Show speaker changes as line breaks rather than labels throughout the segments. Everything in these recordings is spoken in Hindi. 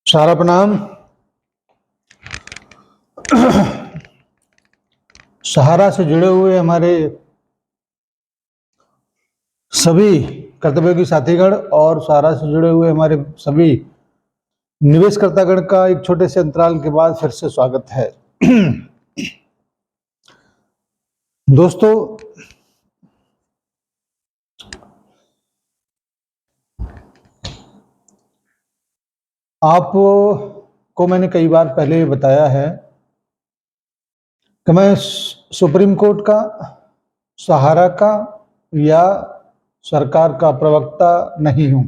सारा प्रणाम। सहारा से जुड़े हुए हमारे सभी कर्तव्य की साथीगण और सहारा से जुड़े हुए हमारे सभी निवेशकर्तागण का एक छोटे से अंतराल के बाद फिर से स्वागत है। दोस्तों, आपको मैंने कई बार पहले बताया है कि मैं सुप्रीम कोर्ट का, सहारा का या सरकार का प्रवक्ता नहीं हूं।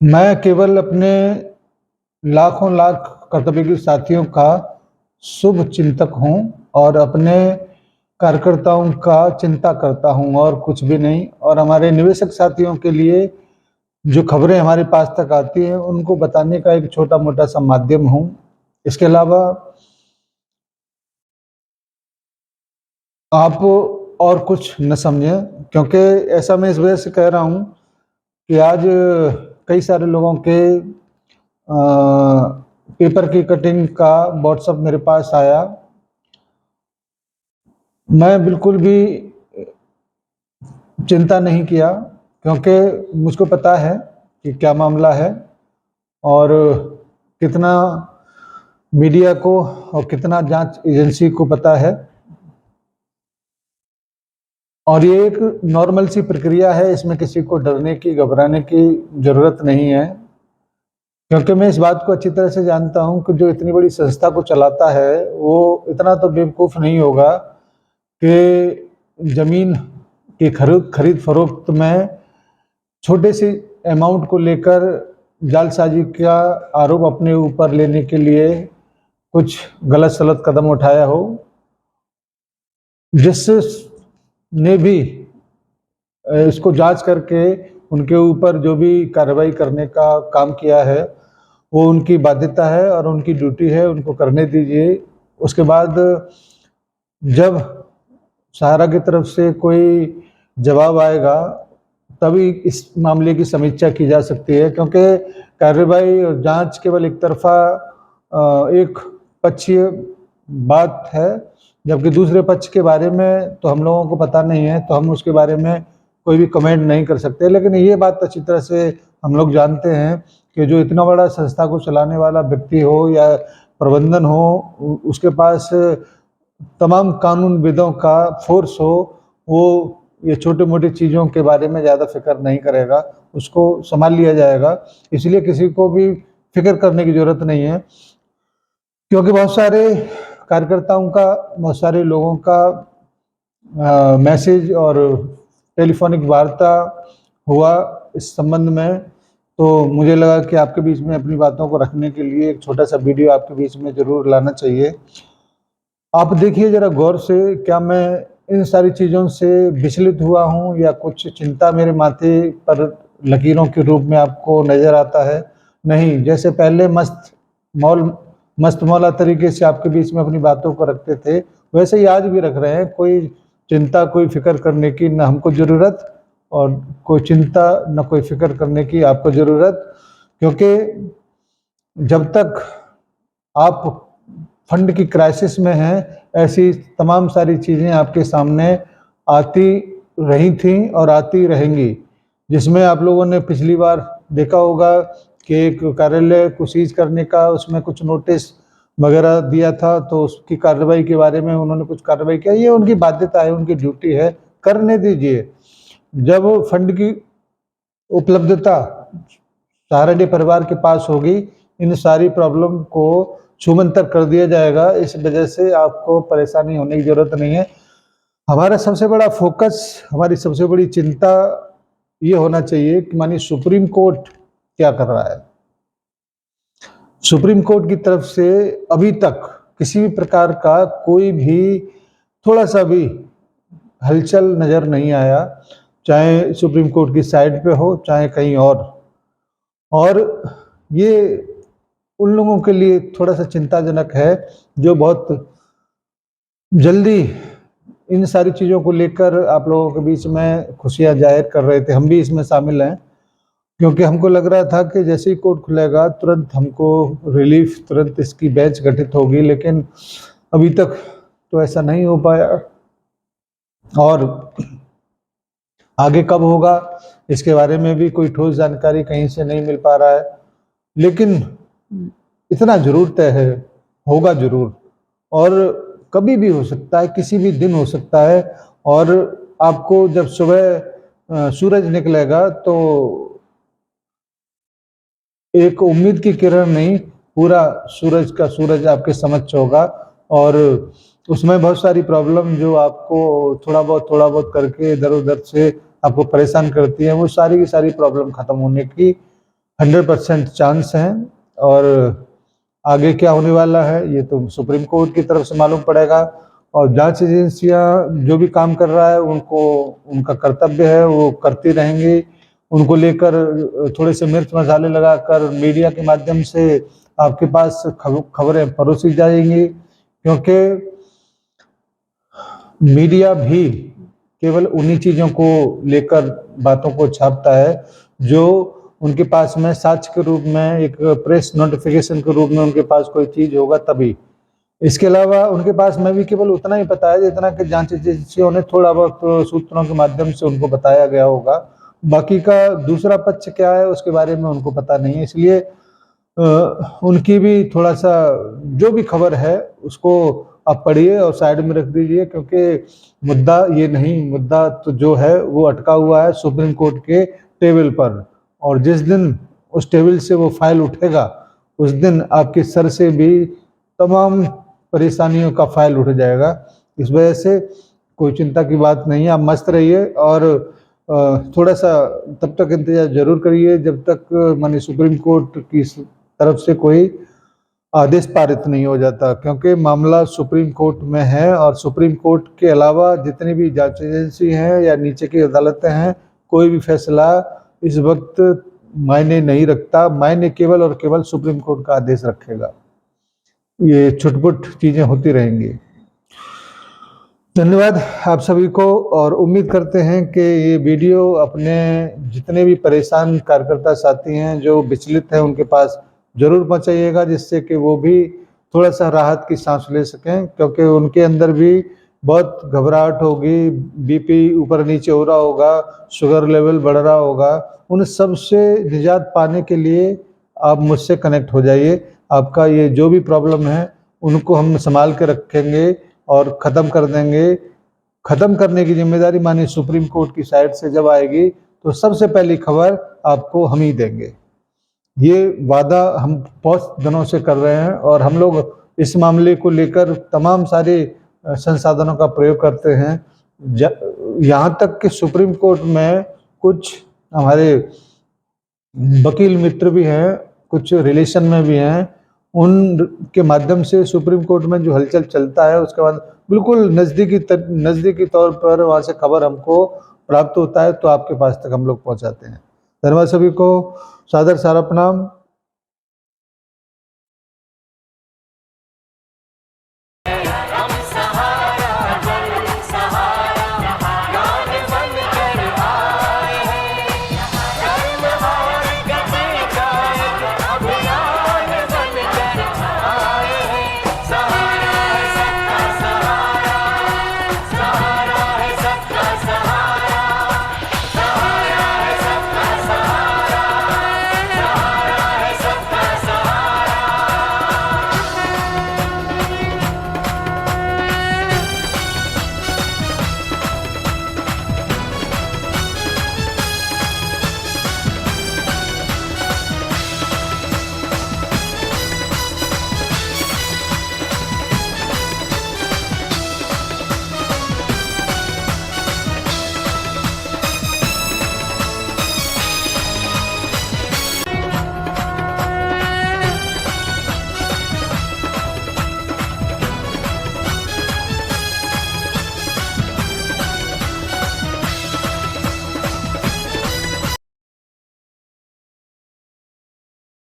मैं केवल अपने लाखों लाख कर्तव्य के साथियों का शुभ चिंतक हूं और अपने कार्यकर्ताओं का चिंता करता हूं और कुछ भी नहीं। और हमारे निवेशक साथियों के लिए जो खबरें हमारे पास तक आती हैं उनको बताने का एक छोटा मोटा सा माध्यम हूं। इसके अलावा आप और कुछ न समझें, क्योंकि ऐसा मैं इस वजह से कह रहा हूं कि आज कई सारे लोगों के पेपर की कटिंग का व्हाट्सएप मेरे पास आया। मैं बिल्कुल भी चिंता नहीं किया, क्योंकि मुझको पता है कि क्या मामला है और कितना मीडिया को और कितना जांच एजेंसी को पता है। और ये एक नॉर्मल सी प्रक्रिया है, इसमें किसी को डरने की, घबराने की जरूरत नहीं है। क्योंकि मैं इस बात को अच्छी तरह से जानता हूं कि जो इतनी बड़ी संस्था को चलाता है वो इतना तो बेवकूफ़ नहीं होगा कि जमीन की खरीद फरोख्त में छोटे से अमाउंट को लेकर जालसाजी का आरोप अपने ऊपर लेने के लिए कुछ गलत सलत कदम उठाया हो। जिससे ने भी इसको जांच करके उनके ऊपर जो भी कार्रवाई करने का काम किया है वो उनकी बाध्यता है और उनकी ड्यूटी है, उनको करने दीजिए। उसके बाद जब सहारा की तरफ से कोई जवाब आएगा तभी इस मामले की समीक्षा की जा सकती है, क्योंकि कार्रवाई और जांच केवल एक तरफा एक पक्षीय बात है, जबकि दूसरे पक्ष के बारे में तो हम लोगों को पता नहीं है, तो हम उसके बारे में कोई भी कमेंट नहीं कर सकते। लेकिन ये बात अच्छी तरह से हम लोग जानते हैं कि जो इतना बड़ा संस्था को चलाने वाला व्यक्ति हो या प्रबंधन हो, उसके पास तमाम कानूनविदों का फोर्स हो, वो ये छोटी मोटी चीज़ों के बारे में ज़्यादा फिक्र नहीं करेगा, उसको संभाल लिया जाएगा। इसलिए किसी को भी फिक्र करने की ज़रूरत नहीं है, क्योंकि बहुत सारे कार्यकर्ताओं का, बहुत सारे लोगों का मैसेज और टेलीफोनिक वार्ता हुआ इस संबंध में। तो मुझे लगा कि आपके बीच में अपनी बातों को रखने के लिए एक छोटा सा वीडियो आपके बीच में ज़रूर लाना चाहिए। आप देखिए ज़रा गौर से, क्या मैं इन सारी चीज़ों से विचलित हुआ हूँ या कुछ चिंता मेरे माथे पर लकीरों के रूप में आपको नज़र आता है? नहीं, जैसे पहले मस्त मौला तरीके से आपके बीच में अपनी बातों को रखते थे, वैसे ही आज भी रख रहे हैं। कोई चिंता, कोई फिक्र करने की न हमको ज़रूरत, और कोई चिंता न कोई फिक्र करने की आपको ज़रूरत, क्योंकि जब तक आप फंड की क्राइसिस में हैं, ऐसी तमाम सारी चीज़ें आपके सामने आती रही थी और आती रहेंगी, जिसमें आप लोगों ने पिछली बार देखा होगा कि एक कार्यालय को सीज करने का उसमें कुछ नोटिस वगैरह दिया था, तो उसकी कार्रवाई के बारे में उन्होंने कुछ कार्रवाई किया। ये उनकी बाध्यता है, उनकी ड्यूटी है, करने दीजिए। जब फंड की उपलब्धता सहाराडीह परिवार के पास होगी, इन सारी प्रॉब्लम को छूमंतर कर दिया जाएगा। इस वजह से आपको परेशानी होने की जरूरत नहीं है। हमारा सबसे बड़ा फोकस, हमारी सबसे बड़ी चिंता ये होना चाहिए कि मानिए सुप्रीम कोर्ट क्या कर रहा है। सुप्रीम कोर्ट की तरफ से अभी तक किसी भी प्रकार का कोई भी थोड़ा सा भी हलचल नज़र नहीं आया, चाहे सुप्रीम कोर्ट की साइड पे हो चाहे कहीं और ये उन लोगों के लिए थोड़ा सा चिंताजनक है जो बहुत जल्दी इन सारी चीज़ों को लेकर आप लोगों के बीच में खुशियां जाहिर कर रहे थे। हम भी इसमें शामिल हैं। क्योंकि हमको लग रहा था कि जैसे ही कोर्ट खुलेगा तुरंत हमको रिलीफ, तुरंत इसकी बेंच गठित होगी, लेकिन अभी तक तो ऐसा नहीं हो पाया। और आगे कब होगा इसके बारे में भी कोई ठोस जानकारी कहीं से नहीं मिल पा रहा है, लेकिन इतना जरूर तय है, होगा जरूर। और कभी भी हो सकता है, किसी भी दिन हो सकता है। और आपको जब सुबह सूरज निकलेगा तो एक उम्मीद की किरण नहीं, पूरा सूरज का सूरज आपके समक्ष होगा। और उसमें बहुत सारी प्रॉब्लम जो आपको थोड़ा बहुत करके इधर उधर से आपको परेशान करती है, वो सारी की सारी प्रॉब्लम खत्म होने की 100% चांस है। और आगे क्या होने वाला है ये तो सुप्रीम कोर्ट की तरफ से मालूम पड़ेगा। और जांच एजेंसियां जो भी काम कर रहा है उनको, उनका कर्तव्य है, वो करती रहेंगी। उनको लेकर थोड़े से मिर्च मसाले लगाकर मीडिया के माध्यम से आपके पास खबरें परोसी जाएंगी, क्योंकि मीडिया भी केवल उन्हीं चीजों को लेकर बातों को छापता है जो उनके पास में साक्ष्य के रूप में, एक प्रेस नोटिफिकेशन के रूप में उनके पास कोई चीज होगा तभी। इसके अलावा उनके पास में भी केवल उतना ही पता है जितना कि जांच एजेंसियों ने थोड़ा बहुत सूत्रों के माध्यम से उनको बताया गया होगा। बाकी का दूसरा पक्ष क्या है उसके बारे में उनको पता नहीं है, इसलिए उनकी भी थोड़ा सा जो भी खबर है उसको आप पढ़िए और साइड में रख दीजिए, क्योंकि मुद्दा ये नहीं, मुद्दा तो जो है वो अटका हुआ है सुप्रीम कोर्ट के टेबल पर। और जिस दिन उस टेबल से वो फाइल उठेगा उस दिन आपके सर से भी तमाम परेशानियों का फाइल उठ जाएगा। इस वजह से कोई चिंता की बात नहीं है, आप मस्त रहिए। और थोड़ा सा तब तक इंतजार जरूर करिए जब तक माने सुप्रीम कोर्ट की तरफ से कोई आदेश पारित नहीं हो जाता, क्योंकि मामला सुप्रीम कोर्ट में है। और सुप्रीम कोर्ट के अलावा जितनी भी जांच एजेंसी हैं या नीचे की अदालतें हैं, कोई भी फैसला इस वक्त मायने नहीं रखता, मायने केवल और केवल सुप्रीम कोर्ट का आदेश रखेगा। ये छुटपुट चीजें होती रहेंगी। धन्यवाद आप सभी को, और उम्मीद करते हैं कि ये वीडियो अपने जितने भी परेशान कार्यकर्ता साथी हैं जो विचलित हैं उनके पास जरूर पहुंचाइएगा, जिससे कि वो भी थोड़ा सा राहत की सांस ले सकें, क्योंकि उनके अंदर भी बहुत घबराहट होगी, बीपी ऊपर नीचे हो रहा होगा, शुगर लेवल बढ़ रहा होगा। उन सब से निजात पाने के लिए आप मुझसे कनेक्ट हो जाइए। आपका ये जो भी प्रॉब्लम है उनको हम संभाल के रखेंगे और ख़त्म कर देंगे। ख़त्म करने की जिम्मेदारी माननीय सुप्रीम कोर्ट की साइड से जब आएगी तो सबसे पहली खबर आपको हम ही देंगे। ये वादा हम बहुत दिनों से कर रहे हैं और हम लोग इस मामले को लेकर तमाम सारे संसाधनों का प्रयोग करते हैं। यहाँ तक कि सुप्रीम कोर्ट में कुछ हमारे वकील मित्र भी हैं, कुछ रिलेशन में भी हैं, उनके माध्यम से सुप्रीम कोर्ट में जो हलचल चलता है उसके बाद बिल्कुल नज़दीकी तौर पर वहाँ से खबर हमको प्राप्त होता है, तो आपके पास तक हम लोग पहुँचाते हैं। धन्यवाद सभी को, सादर सारा प्रणाम।